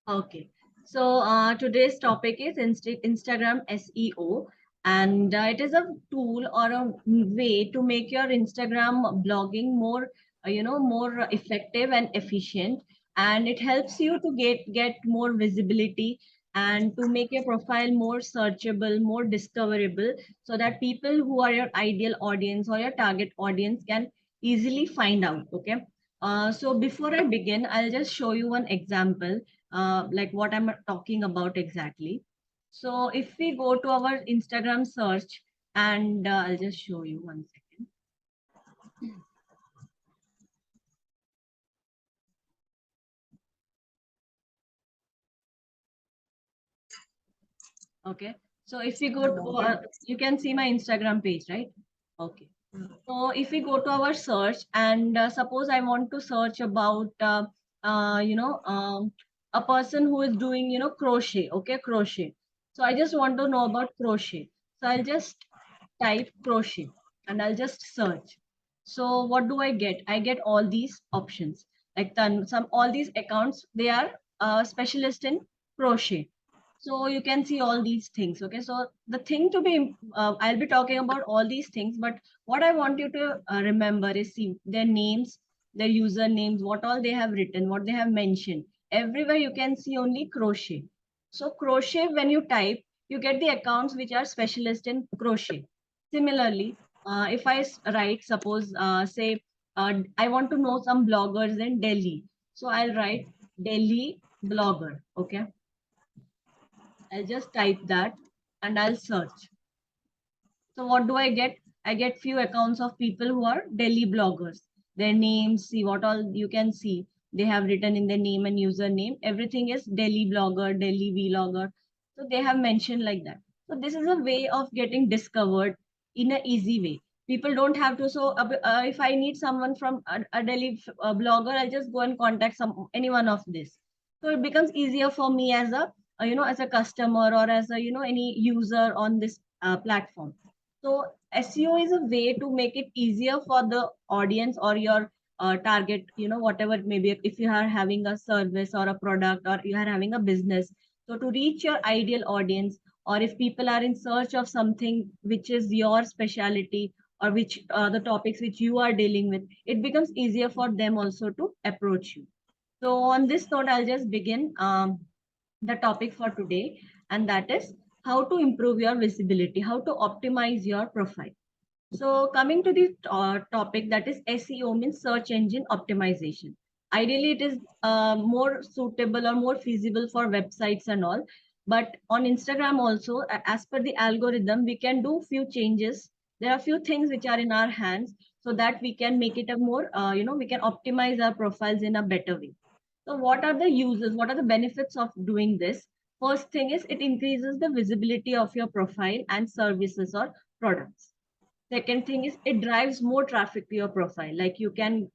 Okay. So today's topic is Instagram SEO, and it is a tool or a way to make your Instagram blogging more, more effective and efficient, and it helps you to get more visibility and to make your profile more searchable, more discoverable, so that people who are your ideal audience or your target audience can easily find out. Okay. So before I begin, I'll just show you one example like what I'm talking about exactly. So if we go to our Instagram search and I'll just show you one second. Okay. So if we go to, you can see my Instagram page, right? Okay. So if we go to our search and suppose I want to search about, uh, you know, um, a person who is doing, crochet. Okay, crochet. So I just want to know about crochet. So I'll just type crochet and I'll just search. So what do I get? I get all these options. Like some all these accounts, they are specialist in crochet. So you can see all these things. Okay, so the thing to be, I'll be talking about all these things, but what I want you to remember is see their names, their usernames, what all they have written, what they have mentioned. Everywhere you can see only crochet. So crochet, when you type, you get the accounts which are specialist in crochet. Similarly, if write, suppose, say, I want to know some bloggers in Delhi. So I'll write Delhi blogger. Okay. I'll just type that and I'll search. So what do I get? I get few accounts of people who are Delhi bloggers. Their names, see what all you can see. They have written in their name and username. Everything is Delhi blogger, Delhi vlogger. So they have mentioned like that. So this is a way of getting discovered in an easy way. People don't have to. So if I need someone from a Delhi blogger, I'll just go and contact any one of this. So it becomes easier for me as a as a customer or as a any user on this platform. So SEO is a way to make it easier for the audience or your target, whatever it may be. If you are having a service or a product or you are having a business, so to reach your ideal audience, or if people are in search of something which is your specialty or which the topics which you are dealing with, it becomes easier for them also to approach you. So on this note, I'll just begin the topic for today, and that is how to improve your visibility, how to optimize your profile. So coming to the topic, that is SEO, means search engine optimization. Ideally, it is more suitable or more feasible for websites and all. But on Instagram also, as per the algorithm, we can do few changes. There are few things which are in our hands so that we can make it a more, we can optimize our profiles in a better way. So what are the uses? What are the benefits of doing this? First thing is it increases the visibility of your profile and services or products. Second thing is it drives more traffic to your profile. Like you can,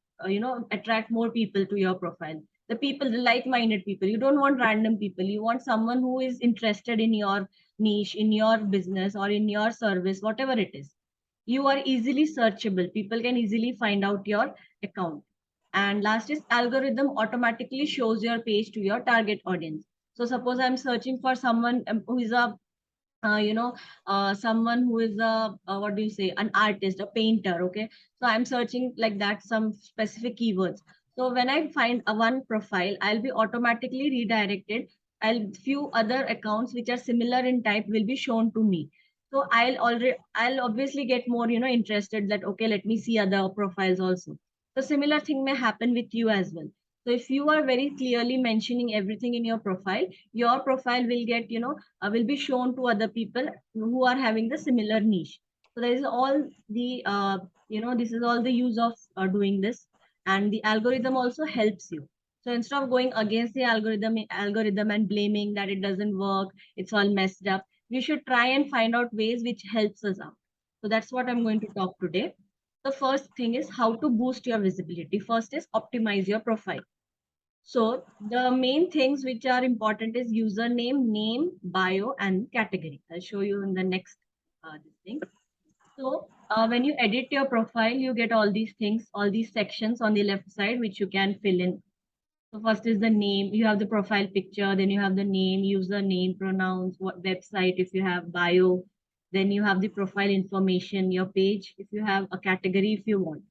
attract more people to your profile. The people, the like-minded people. You don't want random people. You want someone who is interested in your niche, in your business, or in your service, whatever it is. You are easily searchable. People can easily find out your account. And last is algorithm automatically shows your page to your target audience. So suppose I'm searching for someone who is a someone who is a what do you say, an artist, a painter. Okay, so I'm searching like that some specific keywords. So when I find a one profile, I'll be automatically redirected. I'll few other accounts which are similar in type will be shown to me. So I'll obviously get more interested that okay, let me see other profiles also. So similar thing may happen with you as well. So if you are very clearly mentioning everything in your profile will get will be shown to other people who are having the similar niche. So there is all the this is all the use of doing this, and the algorithm also helps you. So instead of going against the algorithm and blaming that it doesn't work, it's all messed up, we should try and find out ways which helps us out. So that's what I'm going to talk today. The first thing is how to boost your visibility. First is optimize your profile. So the main things which are important is username, name, bio, and category. I'll show you in the next this thing. So when you edit your profile, you get all these things, all these sections on the left side, which you can fill in. So first is the name. You have the profile picture, then you have the name, username, pronouns, what website if you have, bio. Then you have the profile information, your page if you have, a category if you want.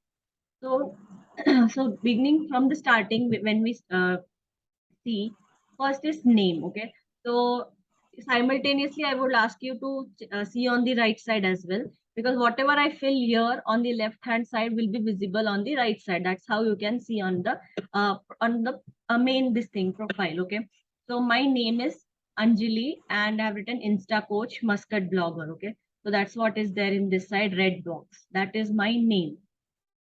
So, so beginning from the starting, when we see, first is name. Okay, so simultaneously I would ask you to see on the right side as well, because whatever I fill here on the left hand side will be visible on the right side. That's how you can see on the main this thing profile. Okay, so my name is Anjali and I have written Insta Coach Muscat Blogger. Okay, so that's what is there in this side red box, that is my name.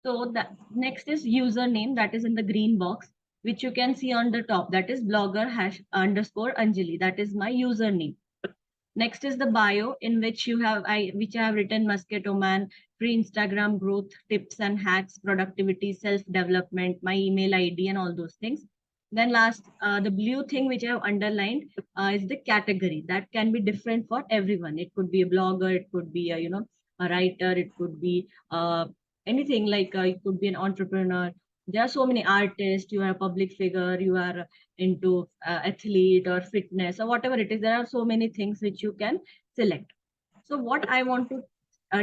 So the next is username, that is in the green box, which you can see on the top. That is blogger hash underscore Anjali. That is my username. Next is the bio, in which which I have written Muscat Man, free Instagram growth tips and hacks, productivity, self development, my email ID, and all those things. Then last, the blue thing which I have underlined is the category. That can be different for everyone. It could be a blogger, it could be a writer, it could be anything like it could be an entrepreneur. There are so many artists. You are a public figure. You are into athlete or fitness or whatever it is. There are so many things which you can select. So what I want to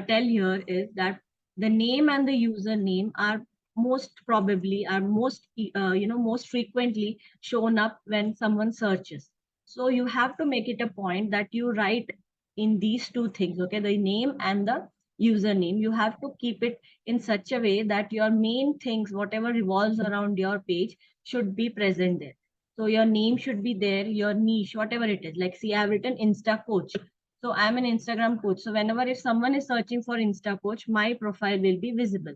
tell here is that the name and the username are most probably are most most frequently shown up when someone searches. So you have to make it a point that you write in these two things. Okay, the name and the username, you have to keep it in such a way that your main things, whatever revolves around your page, should be present there. So your name should be there, your niche, whatever it is. Like, see, I've written Insta Coach. So I'm an Instagram coach. So whenever if someone is searching for Insta Coach, my profile will be visible.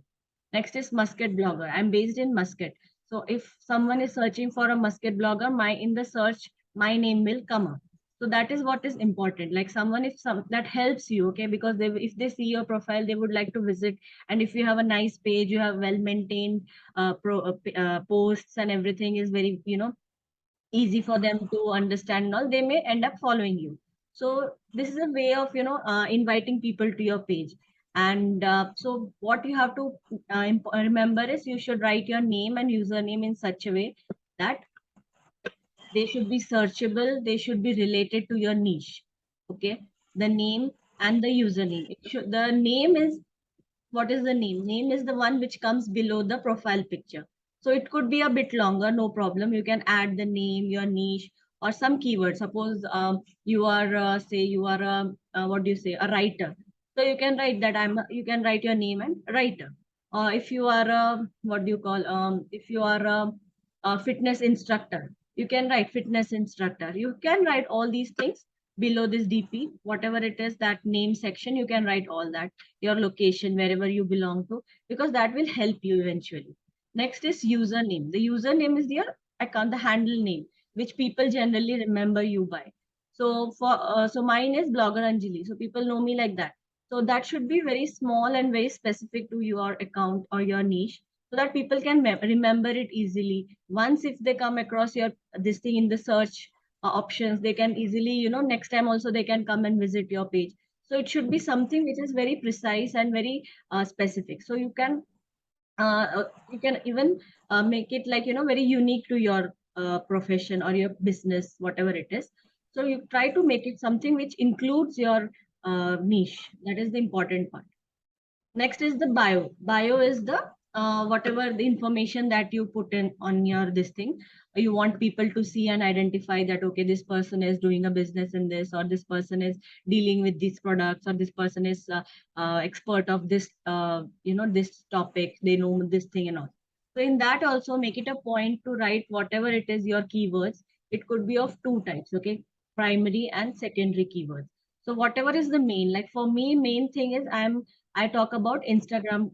Next is Muscat Blogger. I'm based in Muscat. So if someone is searching for a Muscat blogger, my in the search, my name will come up. So that is what is important. Like someone, if some that helps you, okay, because they if they see your profile, they would like to visit. And if you have a nice page, you have well maintained posts and everything is very easy for them to understand and all, they may end up following you. So this is a way of inviting people to your page. And so what you have to remember is you should write your name and username in such a way that they should be searchable, they should be related to your niche. Okay, the name and the username, the name is, what is the name? Name is the one which comes below the profile picture. So it could be a bit longer, no problem. You can add the name, your niche, or some keyword. Suppose you are, say, you are what do you say, a writer. So you can write that you can write your name and writer. If you are what do you call? If you are a fitness instructor, you can write fitness instructor. You can write all these things below this DP, whatever it is, that name section. You can write all that, your location, wherever you belong to, because that will help you eventually. Next is username. The username is your account, the handle name, which people generally remember you by. So so mine is Blogger Anjali. So people know me like that. So that should be very small and very specific to your account or your niche, so that people can remember it easily. Once if they come across your this thing in the search options, they can easily, next time also they can come and visit your page. So it should be something which is very precise and very specific. So you can even make it like very unique to your profession or your business, whatever it is. So you try to make it something which includes your niche. That is the important part. Next is the bio. Bio is the whatever the information that you put in on your this thing. You want people to see and identify that, okay, this person is doing a business in this, or this person is dealing with these products, or this person is expert of this this topic. They know this thing and all. So in that also make it a point to write whatever it is your keywords. It could be of two types, okay, primary and secondary keywords. So whatever is the main, like for me, main thing is I talk about Instagram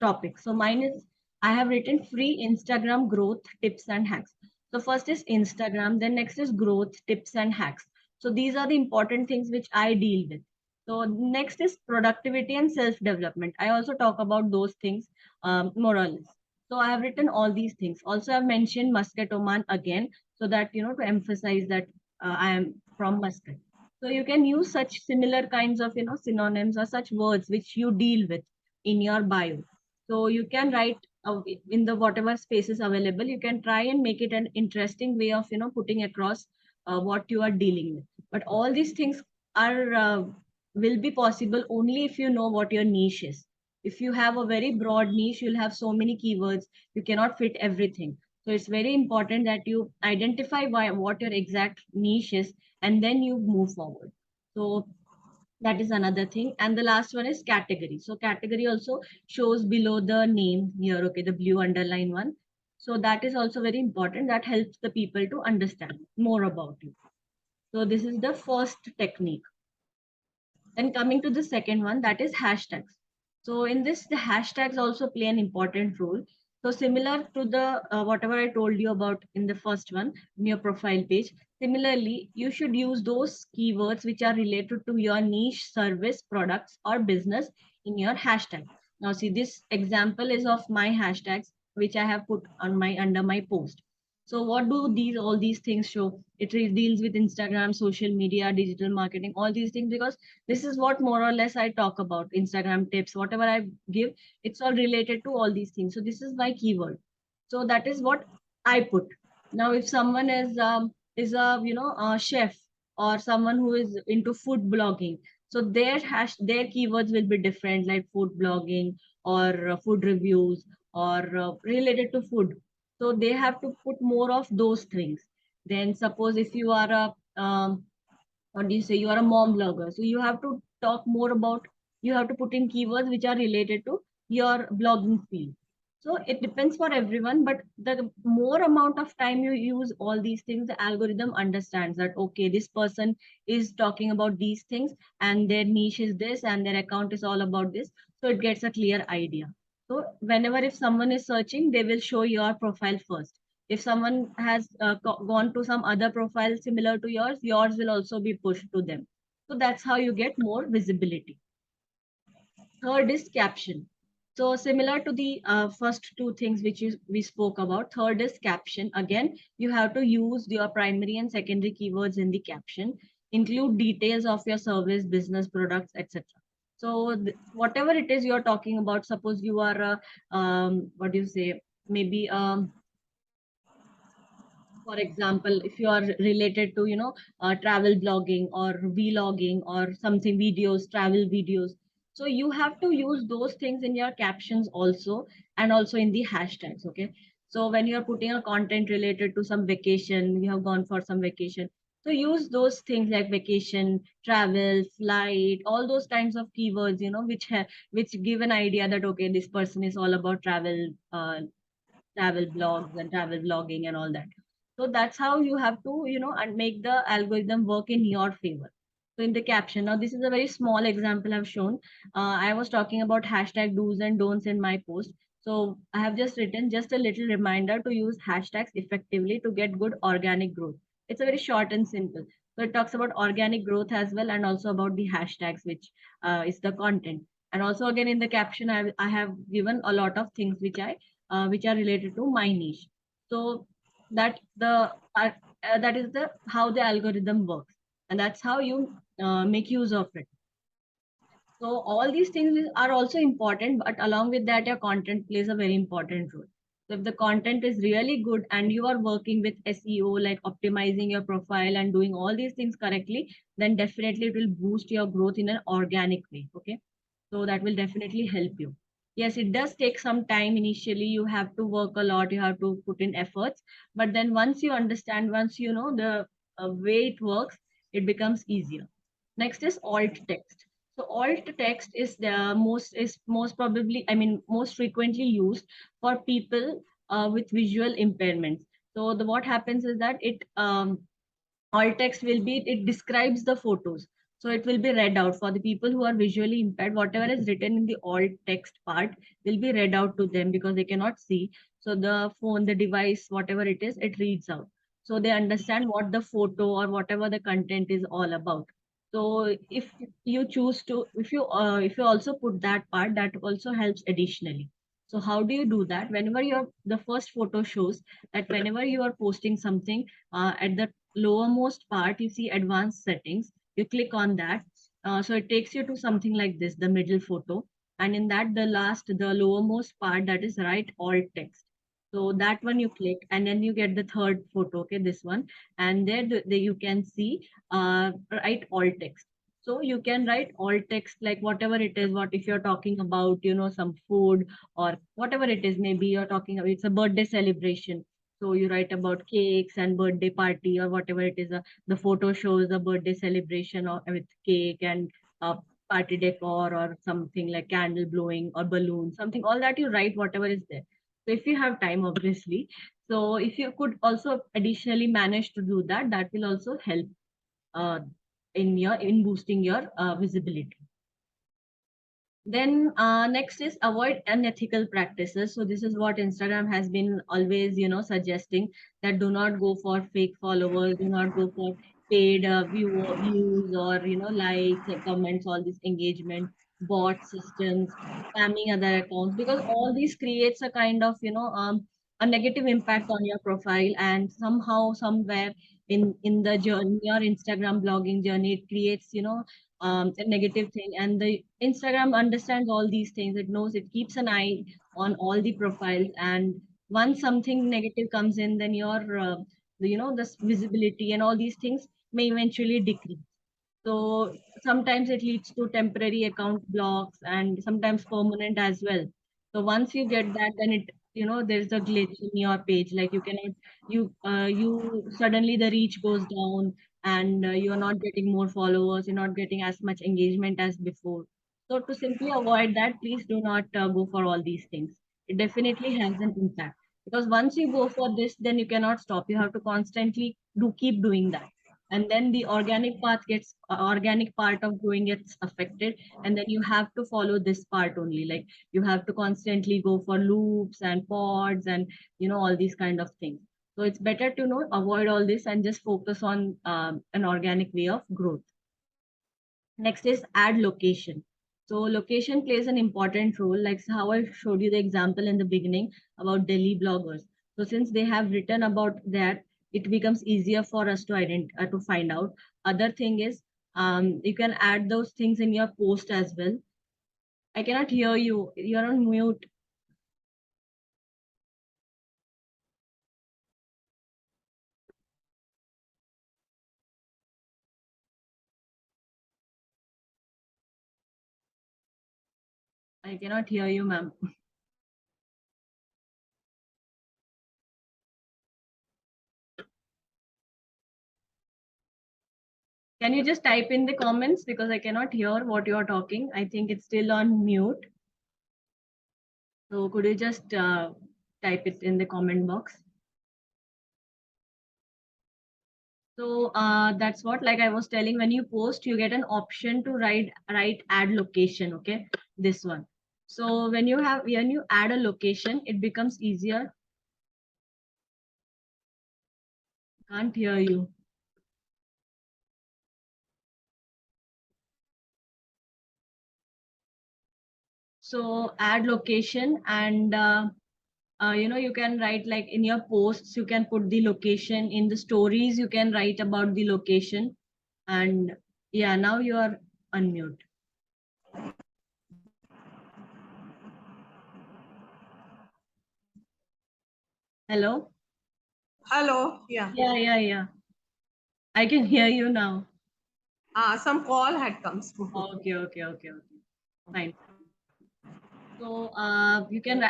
topics. So mine is, I have written free Instagram growth tips and hacks. So first is Instagram, then next is growth tips and hacks. So these are the important things which I deal with. So next is productivity and self development. I also talk about those things more or less. So I have written all these things. Also, I've mentioned Muscat Oman again, so that to emphasize that I am from Muscat. So you can use such similar kinds of synonyms or such words which you deal with in your bio. So you can write in the whatever spaces available, you can try and make it an interesting way of putting across what you are dealing with. But all these things are will be possible only if you know what your niche is. If you have a very broad niche, you'll have so many keywords, you cannot fit everything. So it's very important that you identify what your exact niche is, and then you move forward. So that is another thing. And the last one is category. So category also shows below the name here, okay, the blue underline one. So that is also very important. That helps the people to understand more about you. So this is the first technique. Then coming to the second one, that is hashtags. So in this, the hashtags also play an important role. So similar to the whatever I told you about in the first one, in your profile page, similarly, you should use those keywords which are related to your niche, service, products, or business in your hashtag. Now, see, this example is of my hashtags which I have put on my under my post. So what do all these things show? It deals with Instagram, social media, digital marketing, all these things, because this is what more or less I talk about. Instagram tips, whatever I give, it's all related to all these things. So this is my keyword. So that is what I put. Now, if someone is a a chef, or someone who is into food blogging, so their keywords will be different, like food blogging or food reviews, or related to food. So they have to put more of those things. Then suppose if you are a what do you say, you are a mom blogger, so you have to talk more about, you have to put in keywords which are related to your blogging field. So it depends for everyone, but the more amount of time you use all these things, the algorithm understands that okay, this person is talking about these things, and their niche is this, and their account is all about this. So it gets a clear idea. So whenever if someone is searching, they will show your profile first. If someone has gone to some other profile similar to yours, yours will also be pushed to them. So that's how you get more visibility. Third is caption. So similar to the first two things which we spoke about, third is caption. Again, you have to use your primary and secondary keywords in the caption. Include details of your service, business, products, etc. So whatever it is you're talking about, suppose you are a, what do you say, maybe for example, if you are related to travel blogging or vlogging or something, videos, travel videos, so you have to use those things in your captions also, and also in the hashtags. Okay, so when you're putting a content related to some vacation, you have gone for some vacation, so use those things like vacation, travel, flight, all those kinds of keywords, which give an idea that okay, this person is all about travel blogs and travel vlogging and all that. So that's how you have to, and make the algorithm work in your favor. So in the caption, now this is a very small example I've shown. I was talking about hashtag do's and don'ts in my post. So I have just written just a little reminder to use hashtags effectively to get good organic growth. It's a very short and simple. So it talks about organic growth as well, and also about the hashtags, which is the content. And also again in the caption, I have given a lot of things which are related to my niche. So that is the how the algorithm works, and that's how you make use of it. So all these things are also important, but along with that, your content plays a very important role. So if the content is really good and you are working with SEO, like optimizing your profile and doing all these things correctly, then definitely it will boost your growth in an organic way. Okay. So that will definitely help you. Yes, it does take some time initially. You have to work a lot, you have to put in efforts. But then once you understand, once you know the way it works, it becomes easier. Next is alt text. So alt text is most probably, I mean, most frequently used for people with visual impairments. So the what happens is that alt text will be, it describes the photos, so it will be read out for the people who are visually impaired. Whatever is written in the alt text part will be read out to them because they cannot see. So the phone, the device, whatever it is, it reads out, so they understand what the photo or whatever the content is all about. So if you choose to, if you also put that part, that also helps additionally. So how do you do that? Whenever you're the first photo shows that whenever you are posting something, at the lowermost part, you see advanced settings. You click on that. So it takes you to something like this, the middle photo. and in that the lowermost part, that is write alt text. So that one you click, and then you get the third photo, okay, this one, and there you can see write alt text. So you can write alt text like whatever it is. What if you're talking about, some food or whatever it is, maybe you're talking about it's a birthday celebration. So you write about cakes and birthday party or whatever it is. The photo shows a birthday celebration or with cake and party decor or something like candle blowing or balloon, something, all that you write, whatever is there. So if you have time, obviously. So if you could also additionally manage to do that, that will also help uh, in boosting your visibility. Then next is avoid unethical practices. So this is what Instagram has been always, suggesting, that do not go for fake followers, do not go for paid views or likes and comments, all this engagement, bot systems, spamming other accounts, because all this creates a kind of a negative impact on your profile, and somehow somewhere in the journey, your Instagram blogging journey, it creates a negative thing. And the Instagram understands all these things. It knows, it keeps an eye on all the profiles, and once something negative comes in, then your this visibility and all these things may eventually decrease. So sometimes it leads to temporary account blocks and sometimes permanent as well. So once you get that, then there's a glitch in your page. Like you cannot, you suddenly the reach goes down, and you're not getting more followers, you're not getting as much engagement as before. So to simply avoid that, please do not go for all these things. It definitely has an impact, because once you go for this, then you cannot stop. You have to constantly keep doing that, and then the organic part of growing gets affected, and then you have to follow this part only. Like you have to constantly go for loops and pods and all these kind of things. So it's better to avoid all this and just focus on an organic way of growth. Next is add location. So location plays an important role, like how I showed you the example in the beginning about Delhi bloggers. So since they have written about that, it becomes easier for us to find out. Other thing is, you can add those things in your post as well. I cannot hear you. You're on mute. I cannot hear you, ma'am. Can you just type in the comments, because I cannot hear what you're talking? I think it's still on mute. So could you just type it in the comment box? So that's what, like I was telling, when you post, you get an option to write add location. Okay, this one. So when you add a location, it becomes easier. Can't hear you. So add location, and you can write, like in your posts, you can put the location. In the stories, you can write about the location. And yeah, now you are unmute. Hello. Hello. Yeah. Yeah. I can hear you now. Some call had come through. Okay. Fine. So you can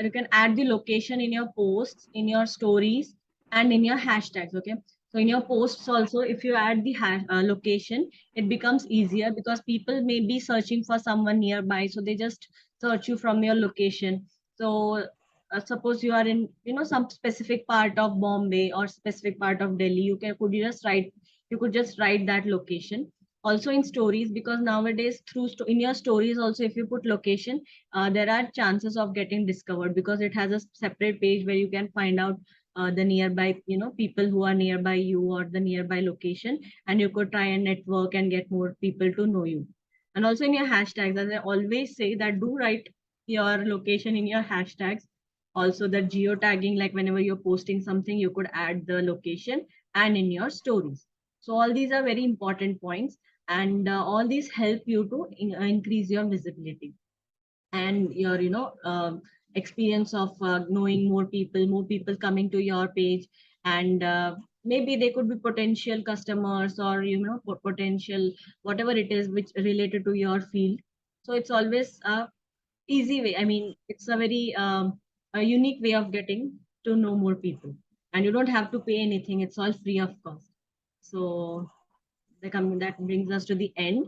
you can add the location in your posts, in your stories, and in your hashtags. Okay. So in your posts also, if you add the location, it becomes easier, because people may be searching for someone nearby, so they just search you from your location. So suppose you are in some specific part of Bombay or specific part of Delhi, you could just write that location. Also in stories, because nowadays in your stories also, if you put location, there are chances of getting discovered, because it has a separate page where you can find out the nearby people who are nearby you, or the nearby location, and you could try and network and get more people to know you. And also in your hashtags, as I always say, that do write your location in your hashtags. Also the geotagging, like whenever you're posting something, you could add the location, and in your stories. So all these are very important points, and all these help you to increase your visibility. and your experience of knowing more people coming to your page, and maybe they could be potential customers, or potential whatever it is which related to your field. So it's always a easy way. I mean, it's a very a unique way of getting to know more people, and you don't have to pay anything. It's all free of cost. So that brings us to the end.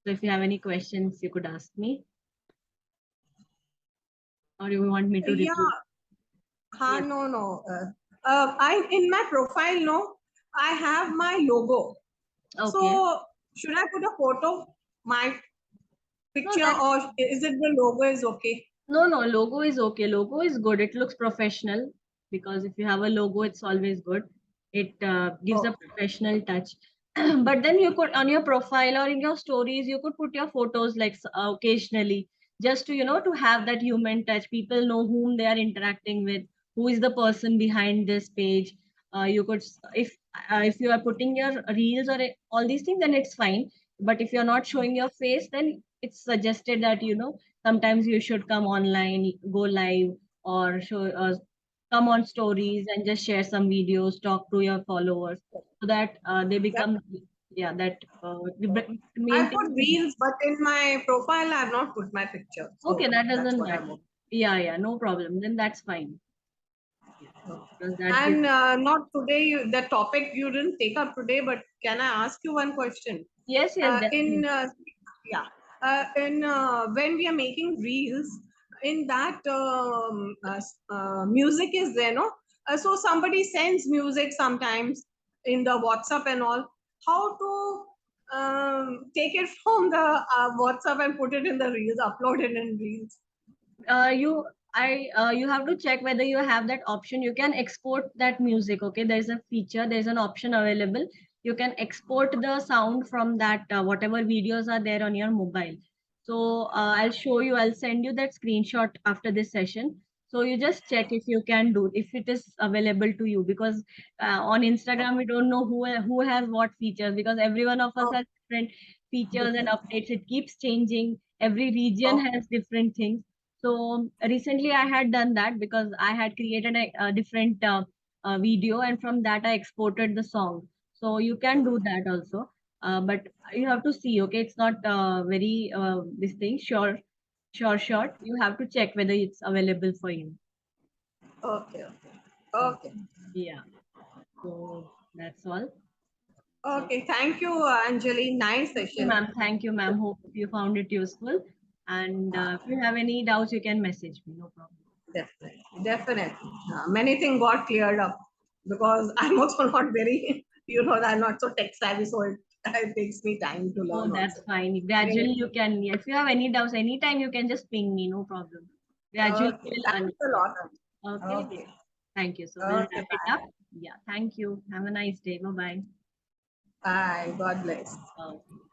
So if you have any questions, you could ask me, or you want me to Yeah. repeat? Yes. No, no. I in my profile, no, I have my logo. Okay. So should I put a photo, my No, picture, that or is it the logo is okay? no, logo is okay. Logo is good. It looks professional, because if you have a logo, it's always good. It gives a Oh, professional touch. But then you could, on your profile or in your stories, you could put your photos like occasionally, just to to have that human touch. People know whom they are interacting with, who is the person behind this page. You could if you are putting your reels or all these things, then it's fine. But if you're not showing your face, then it's suggested that sometimes you should come online, go live, or show come on stories and just share some videos, talk to your followers, so that they that, become, yeah, that I put maintain. reels, but in my profile, I have not put my picture. Okay, So that that's doesn't what I matter. want. Yeah, no problem. Then that's fine. Yeah, because that gives. And not today, the topic you didn't take up today, but can I ask you one question? Yes, In definitely. Yeah, in when we are making reels, in that music is there, no? So somebody sends music sometimes in the WhatsApp and all. How to take it from the WhatsApp and put it in the reels, upload it in reels? You you have to check whether you have that option. You can export that music. Okay, there's a feature, there's an option available. You can export the sound from that whatever videos are there on your mobile. So I'll show you, I'll send you that screenshot after this session. So you just check if you can do, if it is available to you, because on Instagram we don't know who has what features, because every one of us Oh, has different features and different. updates. It keeps changing. Every region Oh, has different things. So recently I had done that, because I had created a different video, and from that I exported the song. So you can do that also. But you have to see, okay, it's not very this thing short. You have to check whether it's available for you. okay, okay, Oh, okay. yeah. So that's all. So Okay, thank you, Anjali. Nice thank you, session. ma'am. Thank you, ma'am. Hope you found it useful. And if you have any doubts, you can message me. No problem. Definitely, definitely. Many things got cleared up because I'm also not very, I'm not so tech savvy, so it takes me time to Oh, learn that's also. fine. Gradually Anyway, you can, if you have any doubts, anytime you can just ping me, no problem. Gradually okay, we'll thanks a understand. lot. Okay. Okay, Thank you. So we'll okay, wrap it up. bye. Yeah. Thank you. Have a nice day. Bye bye. Bye. God bless. Okay.